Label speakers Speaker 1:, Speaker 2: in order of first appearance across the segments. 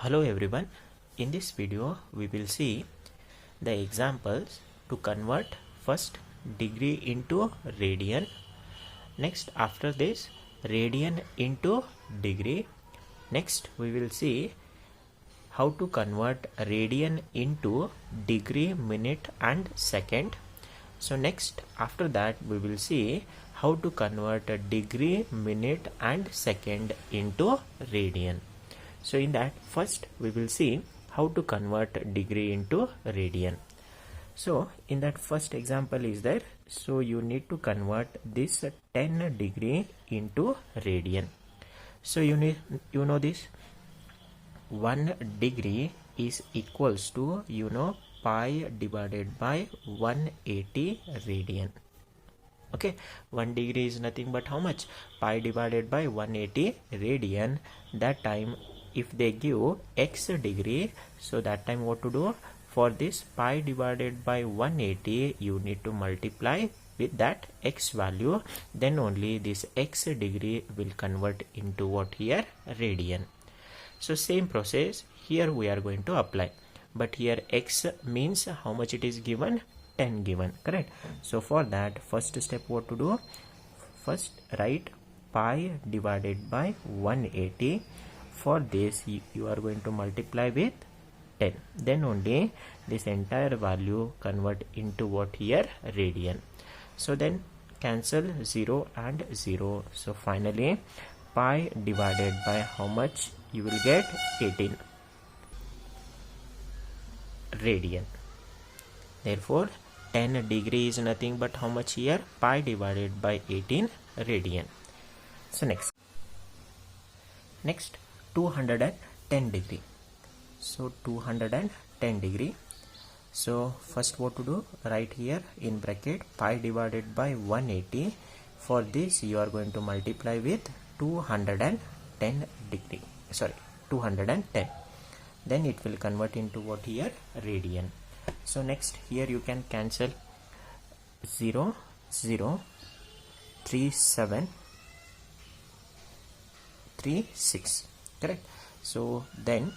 Speaker 1: Hello everyone, in this video we will see the examples to convert first degree into radian, next after this radian into degree, next we will see how to convert radian into degree, minute and second. So next after that we will see how to convert a degree, minute and second into radian. So in that first we will see how to convert degree into radian. So in that first example is there, so you need to convert this 10 degree into radian. So you know this 1 degree is equals to pi divided by 180 radian. Okay, 1 degree is nothing but how much? Pi divided by 180 radian. That time if they give x degree, so that time what to do? For this pi divided by 180 you need to multiply with that x value, then only this x degree will convert into what here? Radian. So same process here we are going to apply, but here x means how much it is given? 10 given, correct? So for that first step what to do? First write pi divided by 180. For this you are going to multiply with 10, then only this entire value convert into what here? Radian. So then cancel 0 and 0. So finally pi divided by how much? You will get 18 radian. Therefore 10 degree is nothing but how much here? Pi divided by 18 radian. So next 210 degree. So 210 degree. So first what to do? Write here in bracket pi divided by 180. For this you are going to multiply with 210 degree. Sorry, 210. Then it will convert into what here? Radian. So next here you can cancel 0, 0, 3, 7, 3, 6, correct? So then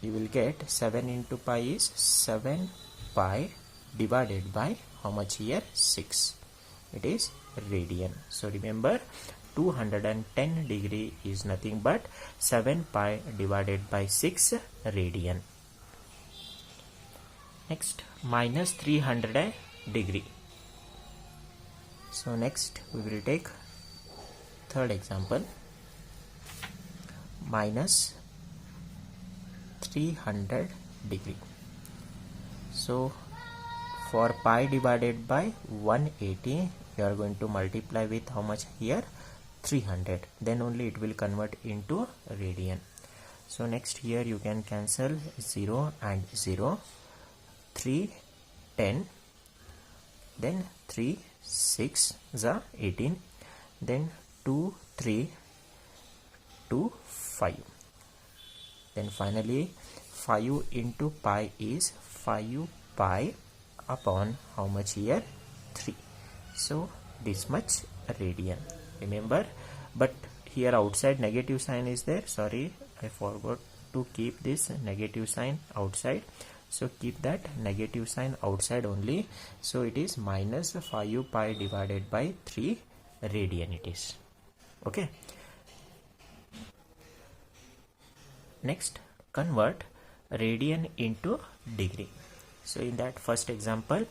Speaker 1: you will get 7 into pi is 7 pi divided by how much here? 6. It is radian. So remember 210 degree is nothing but 7 pi divided by 6 radian. Next minus 300 degree. So next we will take third example, minus 300 degree. So for pi divided by 180 you are going to multiply with how much here? 300. Then only it will convert into radian. So next here you can cancel 0 and 0, 3, 10, then 3, 6, 18, then 2, 3, 2, 5. Then finally 5 into pi is 5 pi upon how much here? 3. So this much radian. Remember, but here outside negative sign is there. Sorry, I forgot to keep this negative sign outside. So keep that negative sign outside only. So it is minus 5 pi divided by 3 radian it is. Okay. Next convert radian into degree. So in that first example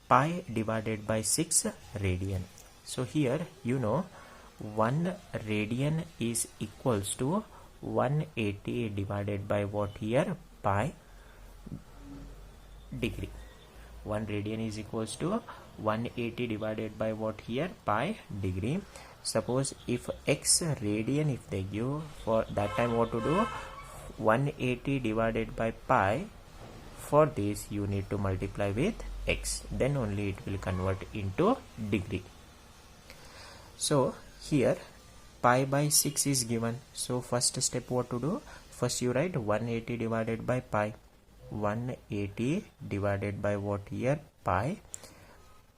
Speaker 1: pi divided by 6 radian. So here 1 radian is equals to 180 divided by what here? Pi degree. 1 radian is equals to 180 divided by what here? Pi degree. Suppose if x radian if they give, for that time what to do? 180 divided by pi. For this you need to multiply with x, then only it will convert into degree. So here pi by 6 is given. So first step what to do? First you write 180 divided by pi. 180 divided by what here? Pi.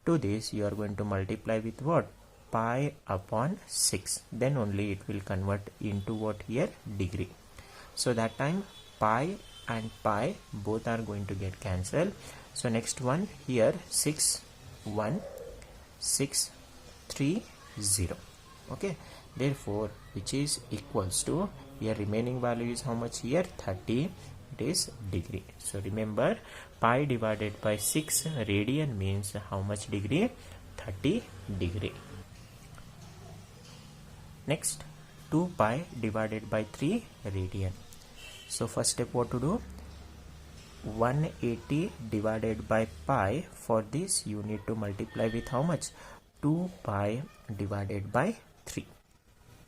Speaker 1: To this you are going to multiply with what? Pi upon 6. Then only it will convert into what here? Degree. So that time pi and pi both are going to get cancelled. So next one here 6 1 6 3 0. Okay, therefore which is equals to, here remaining value is how much here, 30, it is degree. So remember, pi divided by 6 radian means how much degree, 30 degree. Next 2 pi divided by 3 radian. So first step what to do, 180 divided by pi, for this you need to multiply with how much, 2 pi divided by 3,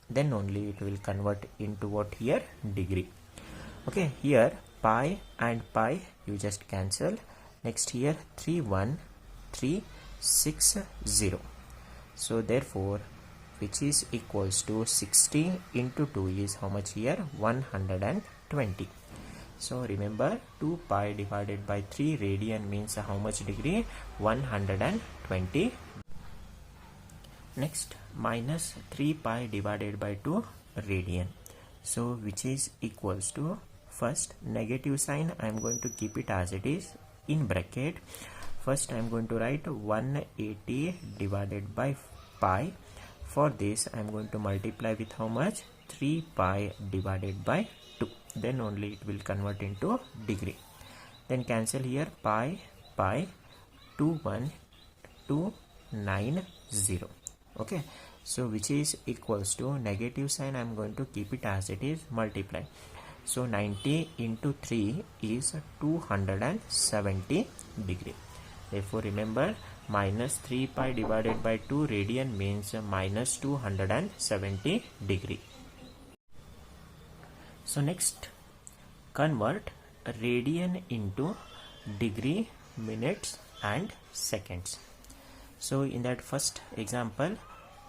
Speaker 1: then only it will convert into what here, degree. Okay, here pi and pi you just cancel. Next here 3 1 3 6 0. So therefore which is equals to 60 into 2 is how much here, 120. So remember, 2 pi divided by 3 radian means how much degree, 120. Next minus 3 pi divided by 2 radian. So which is equals to, first negative sign I am going to keep it as it is in bracket. First I am going to write 180 divided by pi. For this I am going to multiply with how much, 3 pi divided by 2, then only it will convert into degree. Then cancel here pi pi, 2 1 2 9 0. Okay, so which is equals to, negative sign I am going to keep it as it is, multiply. So 90 into 3 is 270 degree. Therefore remember, minus 3 pi divided by 2 radian means minus 270 degree. So next, convert radian into degree, minutes and seconds. So in that first example,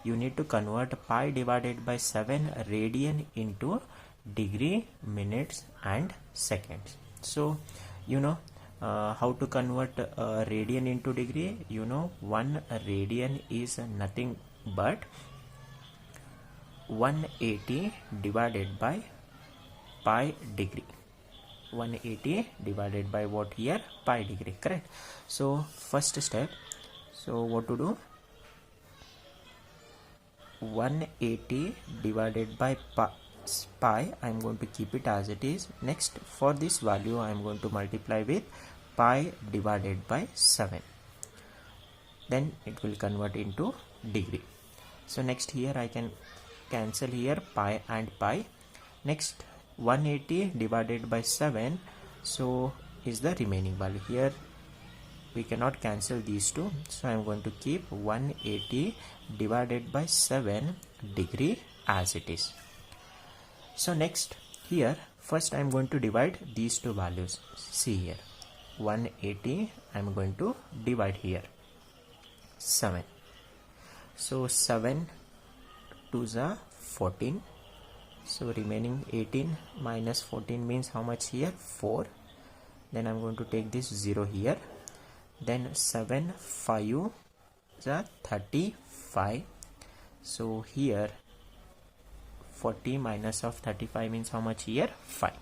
Speaker 1: you need to convert pi divided by 7 radian into degree, minutes and seconds. So you know how to convert radian into degree. You know, 1 radian is nothing but 180 divided by pi degree. 180 divided by what here, pi degree, correct? So first step, so what to do, 180 divided by pi I am going to keep it as it is. Next, for this value I am going to multiply with pi divided by 7, then it will convert into degree. So next here I can cancel here pi and pi. Next 180 divided by 7, so is the remaining value. Here we cannot cancel these two, so I am going to keep 180 divided by 7 degree as it is. So next here, first I am going to divide these two values. See here, 180 I am going to divide here 7. So 7 2s are 14. So remaining 18 minus 14 means how much here, 4. Then I am going to take this 0 here. Then 7 5 is 35. So here 40 minus of 35 means how much here, 5.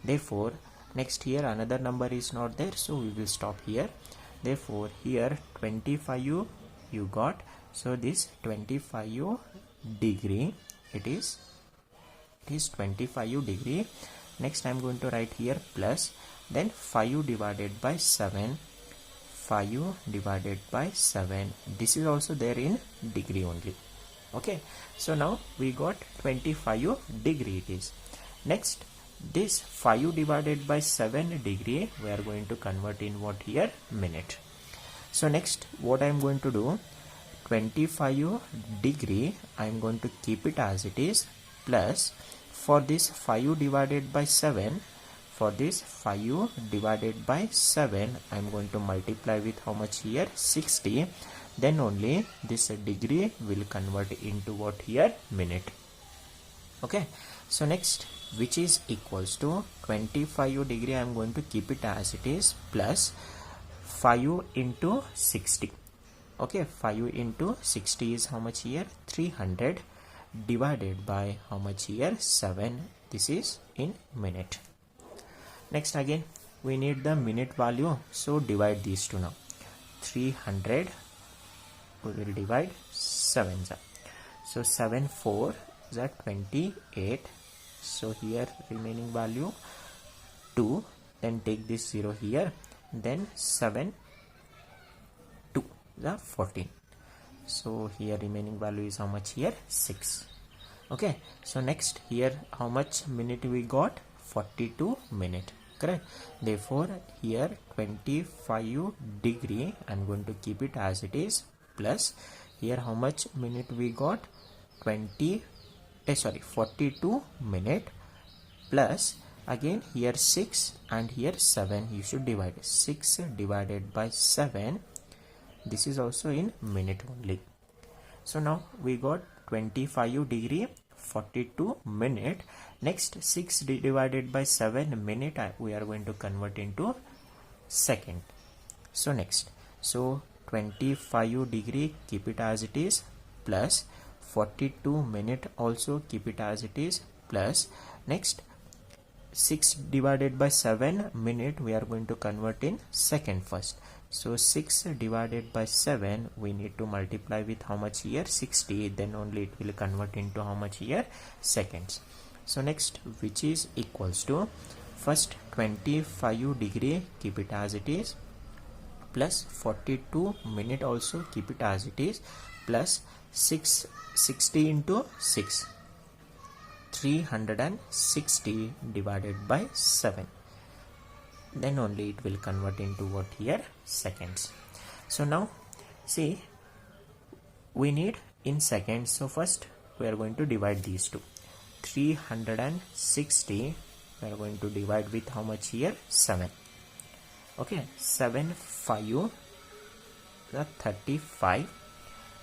Speaker 1: Therefore next here another number is not there, so we will stop here. Therefore here 25 you got. So this 25 degree, it is 25 degree. Next I am going to write here plus, then 5 divided by 7, 5 divided by 7, this is also there in degree only. Okay, so now we got 25 degree it is. Next, this 5 divided by 7 degree we are going to convert in what here, minute. So next what I am going to do, 25 degree I am going to keep it as it is, plus for this 5 divided by 7, for this 5 divided by 7 I am going to multiply with how much here, 60, then only this degree will convert into what here, minute. Okay, so next, which is equals to 25 degree I am going to keep it as it is, plus 5 into 60. Okay, 5 into 60 is how much here, 300, divided by how much here, 7, this is in minute. Next again we need the minute value, so divide these two now. 300 we will divide 7, so 7 4 is 28. So here remaining value 2, then take this 0 here, then 7 2 is 14. So here remaining value is how much here? 6. Okay, so next here how much minute we got? 42 minute, correct? Therefore here 25 degree I'm going to keep it as it is, plus here how much minute we got? 42 minute, plus again here 6 and here 7, you should divide. 6 divided by 7, this is also in minute only. So now we got 25 degree 42 minute. Next 6 divided by 7 minute we are going to convert into second. So next, so 25 degree keep it as it is, plus 42 minute also keep it as it is, plus next 6 divided by 7 minute we are going to convert in second first. So 6 divided by 7 we need to multiply with how much here? 60, then only it will convert into how much here? Seconds. So next, which is equals to first 25 degree keep it as it is, plus 42 minute also keep it as it is, plus 60 into 6, 360 divided by 7, then only it will convert into what here? Seconds. So now see, we need in seconds, so first we are going to divide these two. 360 we are going to divide with how much here? 7. Okay, 7 5 35.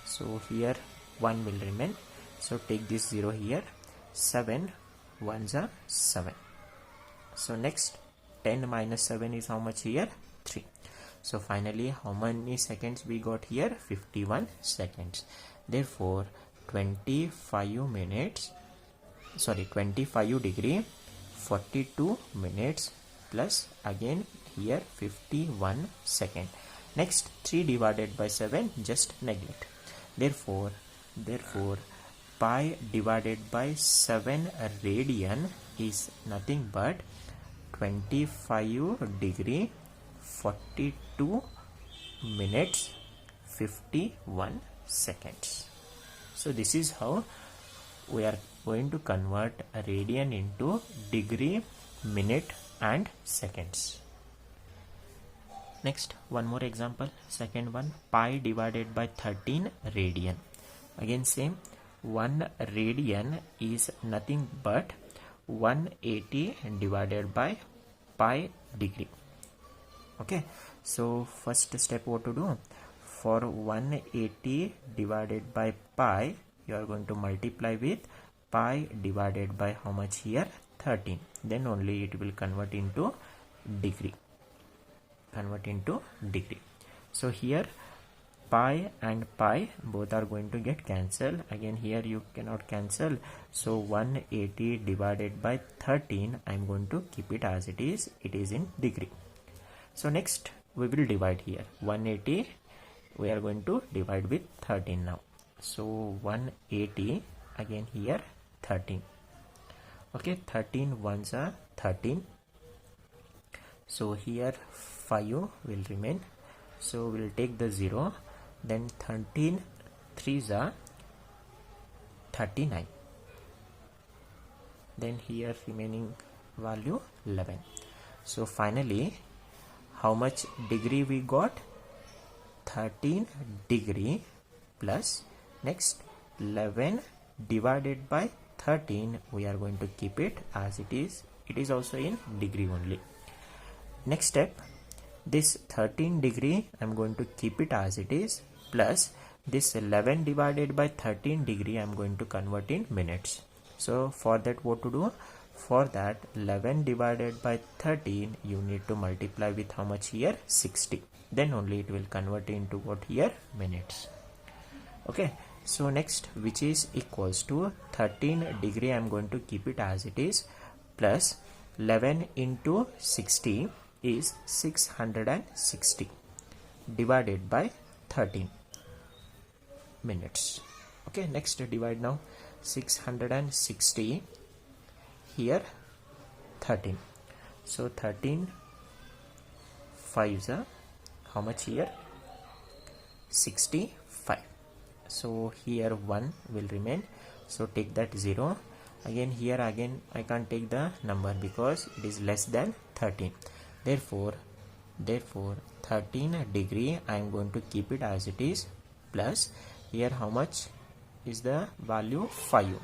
Speaker 1: So here 1 will remain, so take this 0 here. 7 1s are 7. So next 10 minus 7 is how much here? 3. So finally how many seconds we got here? 51 seconds. Therefore 25 degree 42 minutes plus again here 51 second. Next 3 divided by 7 just neglect. Therefore pi divided by 7 radian is nothing but 25 degree 42 minutes 51 seconds. So this is how we are going to convert a radian into degree, minute and seconds. Next, one more example. Second one, pi divided by 13 radian. Again same, 1 radian is nothing but 180 divided by pi degree. Okay, so first step what to do? For 180 divided by pi, you are going to multiply with pi divided by how much here? 13. Then only it will convert into degree. So here pi and pi both are going to get cancelled. Again here you cannot cancel. So 180 divided by 13, I am going to keep it as it is. It is in degree. So next we will divide here. 180 we are going to divide with 13 now. So 180 again here 13. Okay, 13 ones are 13. So here 5 will remain. So we'll take the 0. Then 13 3s are 39. Then here remaining value 11. So finally how much degree we got? 13 degree plus next 11 divided by 13, we are going to keep it as it is. It is also in degree only. Next step, this 13 degree I am going to keep it as it is, plus this 11 divided by 13 degree I am going to convert in minutes. So for that what to do? For that 11 divided by 13 you need to multiply with how much here? 60. Then only it will convert into what here? Minutes. Okay, so next, which is equals to 13 degree I am going to keep it as it is, plus 11 into 60 is 660 divided by 13 minutes. Okay, next divide now. 660 here 13. So 13 5s are how much here? 65. So here 1 will remain. So take that 0. Again here again I can't take the number because it is less than 13. Therefore 13 degree I am going to keep it as it is, plus here how much is the value? 5,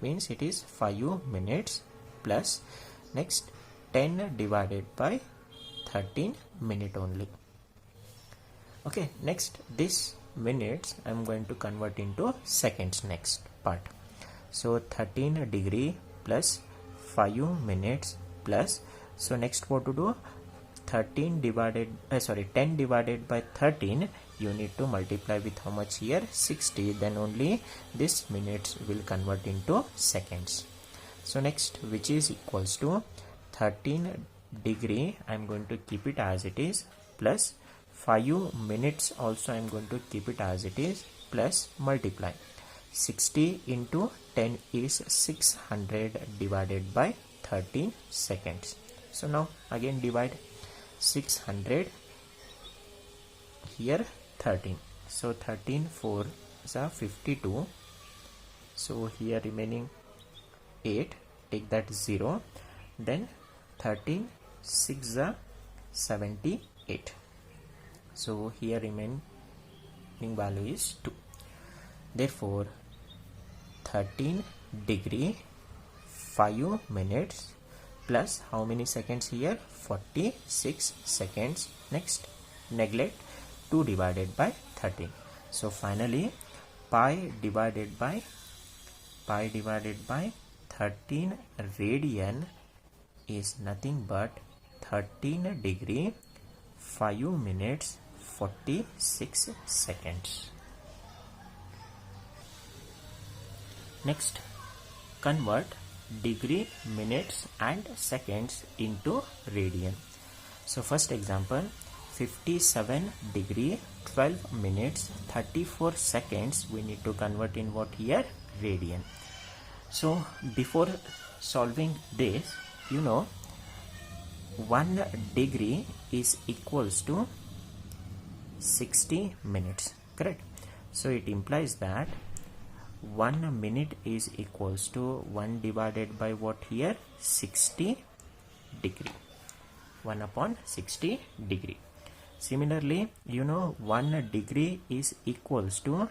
Speaker 1: means it is 5 minutes, plus next 10 divided by 13 minute only. Okay, next this minutes I am going to convert into seconds next part. So 13 degree plus 5 minutes plus, so next what to do? 10 divided by 13, you need to multiply with how much here? 60, then only this minutes will convert into seconds. So next, which is equals to 13 degree, I am going to keep it as it is, plus 5 minutes also I am going to keep it as it is, plus multiply. 60 into 10 is 600 divided by 13 seconds. So now again divide 600 here 13. So 13 4 is 52. So here remaining 8, take that 0, then 13 6 78. So here remaining value is 2. Therefore 13 degree 5 minutes plus how many seconds here? 46 seconds. Next neglect 2 divided by 13. So finally pi divided by 13 radian is nothing but 13 degree 5 minutes 46 seconds. Next, convert degree, minutes and seconds into radian. So first example, 57 degree 12 minutes 34 seconds we need to convert in what here? Radian. So before solving this, you know 1 degree is equals to 60 minutes, correct? So it implies that 1 minute is equals to 1 divided by what here? 60 degree. 1 upon 60 degree. Similarly, you know 1 degree is equals to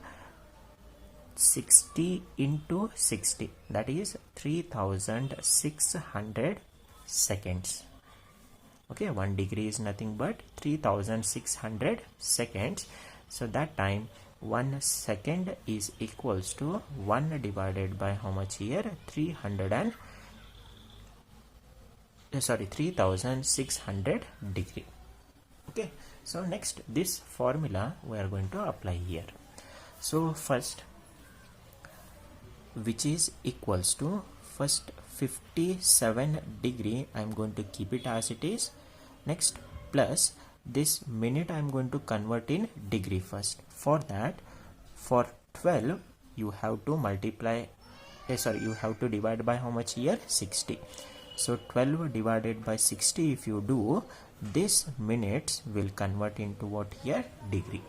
Speaker 1: 60 into 60, that is 3600 seconds. Okay, 1 degree is nothing but 3600 seconds. So that time 1 second is equals to 1 divided by how much here? 3600 degree. Okay, so next this formula we are going to apply here. So first, which is equals to first 57 degree I am going to keep it as it is. Next plus this minute I am going to convert in degree first. For that, for 12 you have to multiply, you have to divide by how much here? 60. So 12 divided by 60 if you do, this minutes will convert into what here? Degree.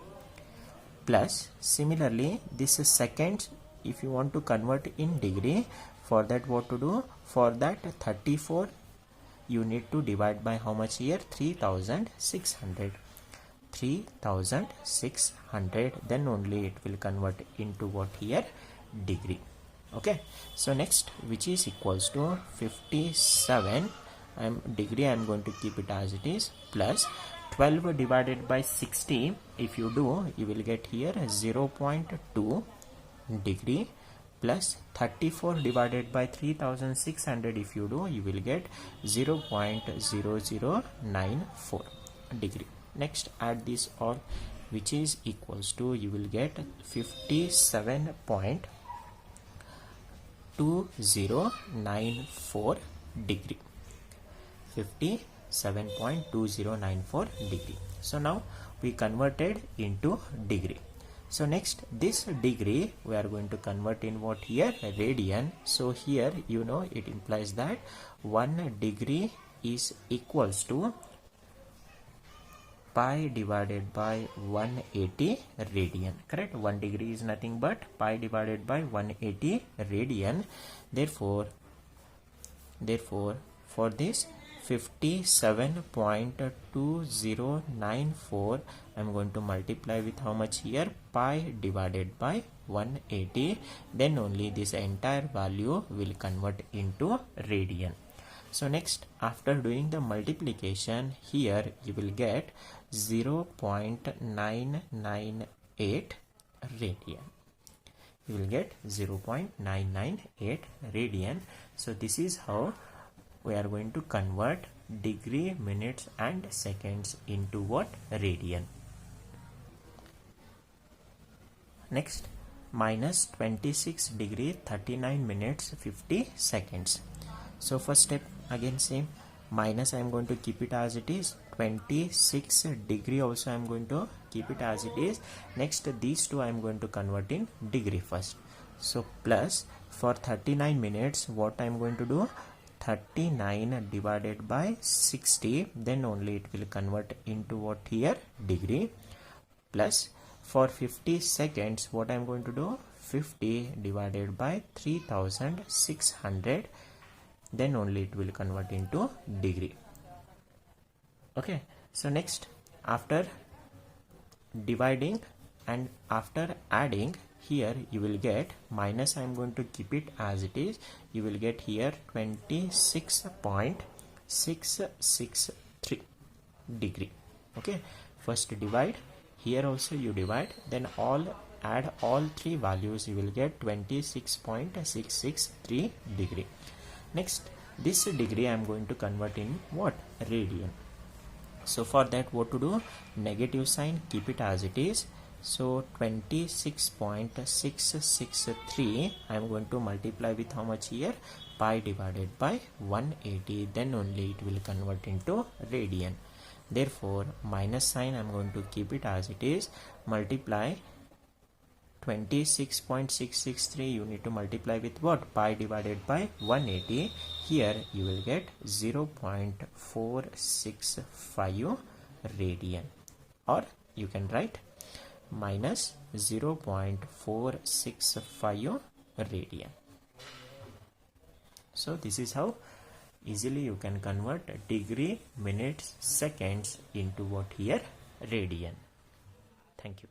Speaker 1: Plus similarly this is seconds, if you want to convert in degree, for that what to do? For that 34 you need to divide by how much here? 3600. 3600, then only it will convert into what here? Degree. Okay, so next, which is equals to 57 degree I am going to keep it as it is, plus 12 divided by 60 if you do, you will get here 0.2 degree, plus 34 divided by 3600 if you do, you will get 0.0094 degree. Next add this all, which is equals to, you will get 57.2094 degree. 57.2094 degree. So now we converted into degree. So next, this degree we are going to convert in what here? Radian. So here it implies that 1 degree is equals to pi divided by 180 radian. Correct? 1 degree is nothing but pi divided by 180 radian. Therefore for this 57.2094, I'm going to multiply with how much here? Pi divided by 180. Then only this entire value will convert into radian. So next, after doing the multiplication, here you will get 0.998 radian. You will get 0.998 radian. So this is how we are going to convert degree, minutes and seconds into what? Radian. Next, minus 26 degree 39 minutes 50 seconds. So first step, again same, minus I am going to keep it as it is. 26 degree also I am going to keep it as it is. Next, these two I am going to convert in degree first. So plus, for 39 minutes what I am going to do? 39 divided by 60, then only it will convert into what here? Degree. Plus, for 50 seconds what I am going to do? 50 divided by 3600, then only it will convert into degree. Okay, so next, after dividing and after adding, here you will get minus, I am going to keep it as it is. You will get here 26.663 degree. Okay, first divide, here also you divide, then add all three values, you will get 26.663 degree. Next, this degree I am going to convert in what? Radian. So for that, what to do? Negative sign, keep it as it is. So 26.663 I am going to multiply with how much here? Pi divided by 180, then only it will convert into radian. Therefore minus sign I am going to keep it as it is. Multiply 26.663, you need to multiply with what? Pi divided by 180. Here you will get 0.465 radian, or you can write minus 0.465 radian. So this is how easily you can convert degree, minutes, seconds into what here? Radian. Thank you.